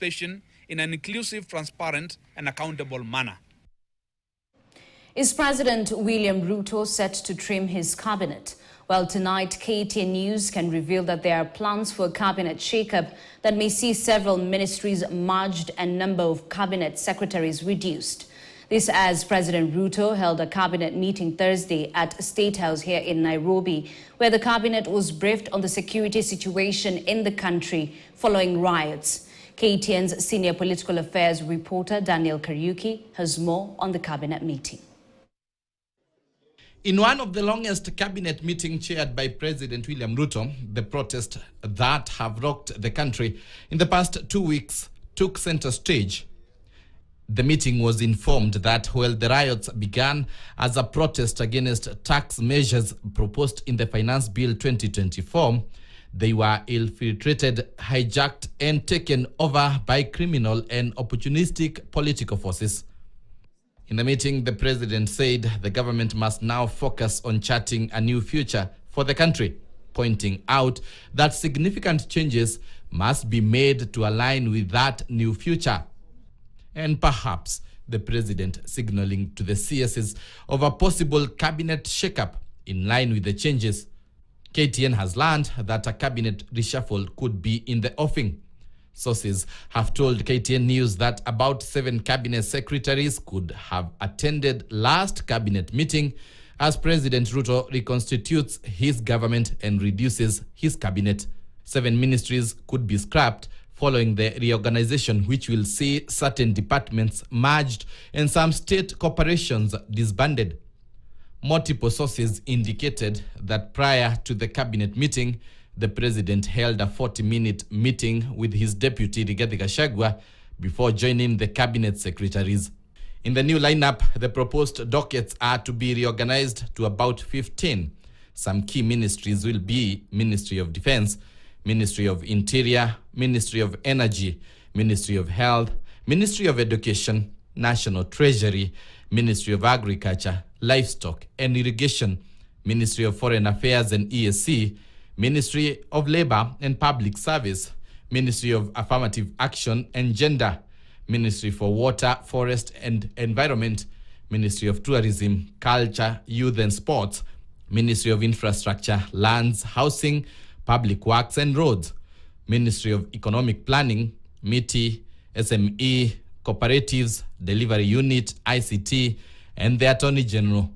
participation in an inclusive, transparent, and accountable manner. Is President William Ruto set to trim his cabinet? Well, tonight, KTN News can reveal that there are plans for a cabinet shakeup that may see several ministries merged and number of cabinet secretaries reduced. This as President Ruto held a cabinet meeting Thursday at State House here in Nairobi, where the cabinet was briefed on the security situation in the country following riots. KTN's senior political affairs reporter Daniel Kariuki has more on the cabinet meeting. In one of the longest cabinet meetings chaired by President William Ruto, the protests that have rocked the country in the past 2 weeks took center stage. The meeting was informed that while the riots began as a protest against tax measures proposed in the Finance Bill 2024, they were infiltrated, hijacked, and taken over by criminal and opportunistic political forces. In the meeting, the president said the government must now focus on charting a new future for the country, pointing out that significant changes must be made to align with that new future. And perhaps the president signaling to the CSs of a possible cabinet shakeup in line with the changes. KTN has learned that a cabinet reshuffle could be in the offing. Sources have told KTN News that about 7 cabinet secretaries could have attended last cabinet meeting as President Ruto reconstitutes his government and reduces his cabinet. 7 ministries could be scrapped following the reorganization, which will see certain departments merged and some state corporations disbanded. Multiple sources indicated that prior to the cabinet meeting, the president held a 40-minute meeting with his deputy Rigathi Gachagua before joining the cabinet secretaries. In the new lineup, the proposed dockets are to be reorganized to about 15. Some key ministries will be Ministry of Defense, Ministry of Interior, Ministry of Energy, Ministry of Health, Ministry of Education, National Treasury, Ministry of Agriculture, Livestock and Irrigation, Ministry of Foreign Affairs and ESC, Ministry of Labor and Public Service, Ministry of Affirmative Action and Gender, Ministry for Water, Forest and Environment, Ministry of Tourism, Culture, Youth and Sports, Ministry of Infrastructure, Lands, Housing, Public Works and Roads, Ministry of Economic Planning, MITI, SME, Cooperatives, Delivery Unit, ICT, and the Attorney General.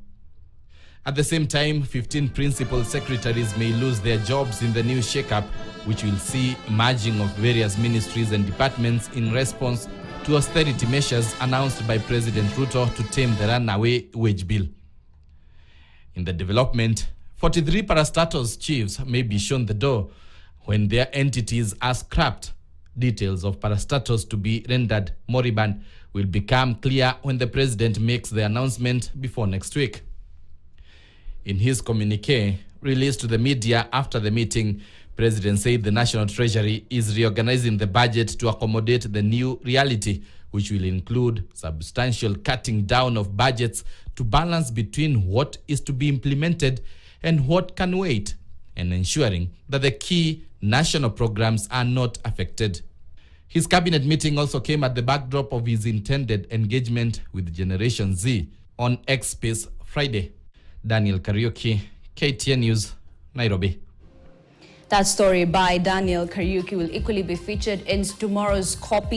At the same time, 15 principal secretaries may lose their jobs in the new shakeup, which will see merging of various ministries and departments in response to austerity measures announced by President Ruto to tame the runaway wage bill. In the development, 43 parastatus chiefs may be shown the door when their entities are scrapped. Details of parastatus to be rendered moribund will become clear when the president makes the announcement before next week. In his communique released to the media after the meeting, President said the National Treasury is reorganizing the budget to accommodate the new reality, which will include substantial cutting down of budgets to balance between what is to be implemented and what can wait, and ensuring that the key national programs are not affected. His cabinet meeting also came at the backdrop of his intended engagement with Generation Z on X Space Friday. Daniel Kariuki, KTN News, Nairobi. That story by Daniel Kariuki will equally be featured in tomorrow's copy